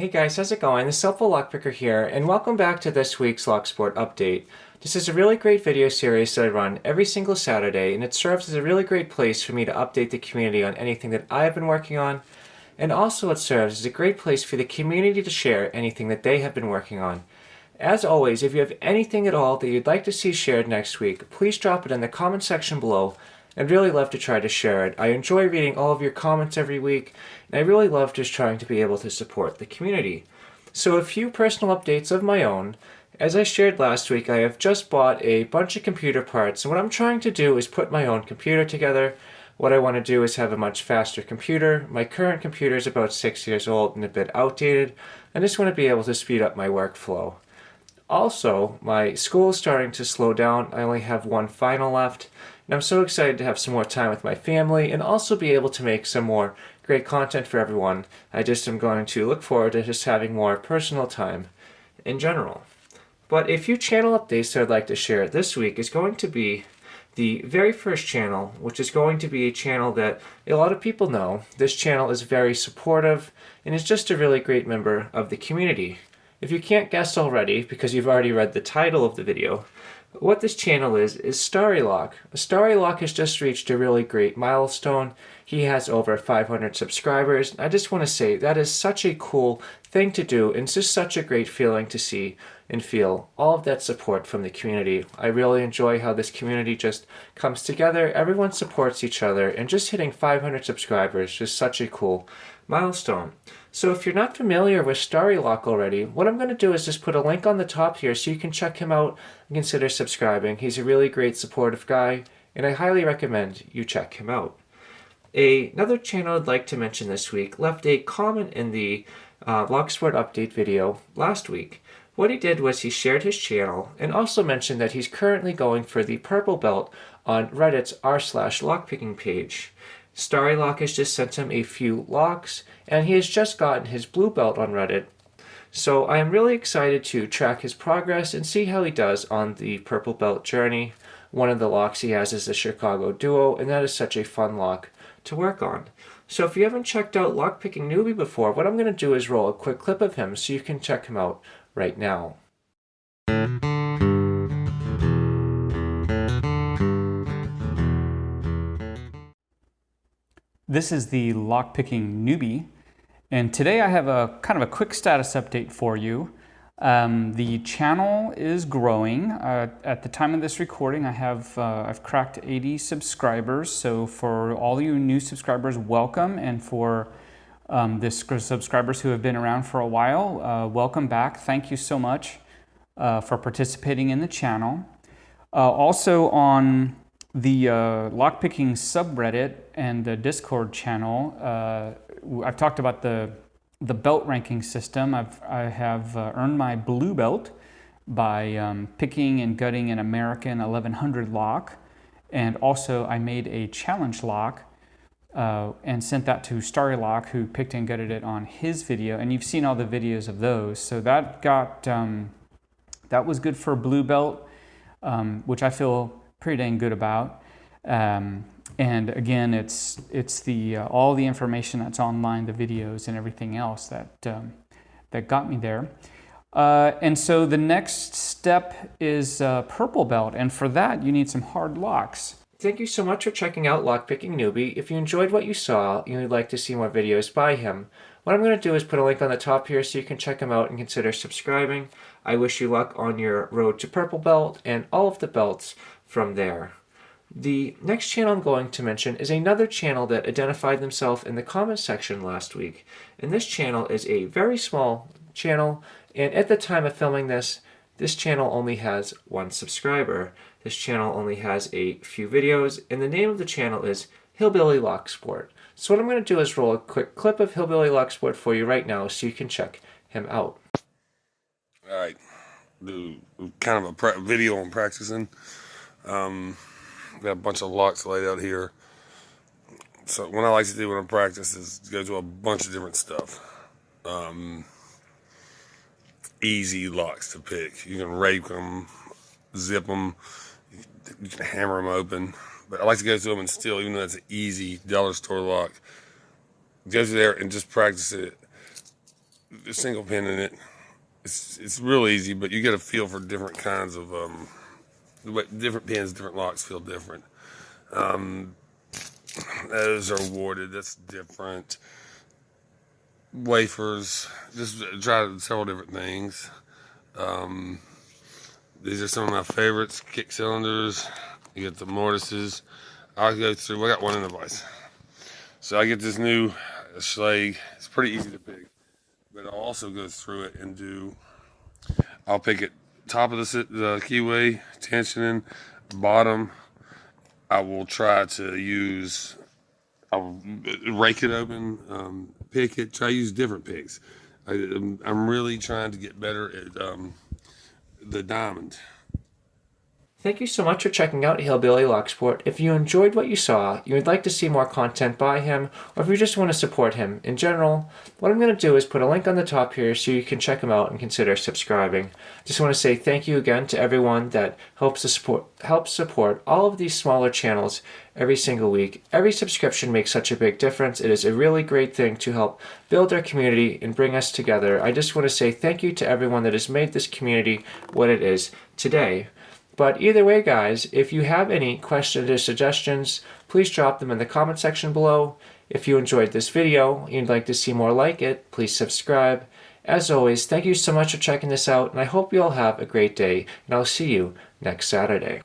Hey guys, how's it going? This is HelpfulLockPicker here, and welcome back to this week's Locksport update. This is a really great video series that I run every single Saturday, and it serves as a really great place for me to update the community on anything that I've been working on, and also it serves as a great place for the community to share anything that they have been working on. As always, if you have anything at all that you'd like to see shared next week, please drop it in the comment section below. I'd really love to try to share it. I enjoy reading all of your comments every week, and I really love just trying to be able to support the community. So a few personal updates of my own. As I shared last week, I have just bought a bunch of computer parts, and what I'm trying to do is put my own computer together. What I want to do is have a much faster computer. My current computer is about 6 years old and a bit outdated. I just want to be able to speed up my workflow. Also, my school is starting to slow down. I only have one final left, and I'm so excited to have some more time with my family and also be able to make some more great content for everyone. I just am going to look forward to just having more personal time in general. But a few channel updates that I'd like to share this week is going to be the very first channel, which is going to be a channel that a lot of people know. This channel is very supportive and is just a really great member of the community. If you can't guess already, because you've already read the title of the video, what this channel is Starrylock. Starrylock has just reached a really great milestone. He has over 500 subscribers. I just want to say that is such a cool thing to do, and it's just such a great feeling to see and feel all of that support from the community. I really enjoy how this community just comes together. Everyone supports each other, and just hitting 500 subscribers is such a cool milestone. So if you're not familiar with Starrylock already, what I'm going to do is just put a link on the top here so you can check him out and consider subscribing. He's a really great supportive guy, and I highly recommend you check him out. Another channel I'd like to mention this week left a comment in the Locksport update video last week. What he did was he shared his channel and also mentioned that he's currently going for the purple belt on Reddit's r/lockpicking page. Starrylock has just sent him a few locks, and he has just gotten his blue belt on Reddit. So I am really excited to track his progress and see how he does on the purple belt journey. One of the locks he has is the Chicago Duo, and that is such a fun lock to work on. So if you haven't checked out Lockpicking Newbie before, what I'm going to do is roll a quick clip of him so you can check him out right now. This is the Lockpicking Newbie, and today I have a kind of a quick status update for you. The channel is growing. At the time of this recording, I've cracked 80 subscribers. So for all you new subscribers, welcome, and for subscribers who have been around for a while, welcome back. Thank you so much for participating in the channel. Also on the lockpicking subreddit and the Discord channel, I've talked about the belt ranking system. I have earned my blue belt by picking and gutting an American 1100 lock, and also I made a challenge lock and sent that to Starrylock, who picked and gutted it on his video, and you've seen all the videos of those. So that got that was good for a blue belt, which I feel pretty dang good about. And again, it's the all the information that's online, the videos and everything else that got me there. And so the next step is purple belt, and for that you need some hard locks. Thank you so much for checking out Lockpicking Newbie. If you enjoyed what you saw and you'd like to see more videos by him, what I'm going to do is put a link on the top here so you can check him out and consider subscribing. I wish you luck on your road to purple belt and all of the belts from there. The next channel I'm going to mention is another channel that identified themselves in the comments section last week. And this channel is a very small channel, and at the time of filming this channel only has one subscriber. This channel only has a few videos, and the name of the channel is Hillbilly Locksport. So what I'm going to do is roll a quick clip of Hillbilly Locksport for you right now so you can check him out. Alright, do kind of a video on practicing. Got a bunch of locks laid out here. So what I like to do when I practice is go to a bunch of different stuff. Easy locks to pick. You can rake them, zip them, you can hammer them open. But I like to go to them and steal, even though that's an easy dollar store lock. Go to there and just practice it a single pin in it. It's real easy, but you get a feel for different kinds of different pins, different locks feel different. Those are awarded. That's different. Wafers. Just try several different things. These are some of my favorites. Kick cylinders. You get the mortises. I'll go through. I got one in the vise. So I get this new Schlage. It's pretty easy to pick, but I'll also go through it and do. I'll pick it top of the keyway, tensioning, bottom. I will try to use. I'll rake it open, pick it. Try to use different picks. I'm really trying to get better at the diamond. Thank you so much for checking out Hillbilly Locksport. If you enjoyed what you saw, you would like to see more content by him, or if you just want to support him in general, what I'm going to do is put a link on the top here so you can check him out and consider subscribing. Just want to say thank you again to everyone that helps support all of these smaller channels every single week. Every subscription makes such a big difference. It is a really great thing to help build our community and bring us together. I just want to say thank you to everyone that has made this community what it is today. But either way, guys, if you have any questions or suggestions, please drop them in the comment section below. If you enjoyed this video and you'd like to see more like it, please subscribe. As always, thank you so much for checking this out, and I hope you all have a great day, and I'll see you next Saturday.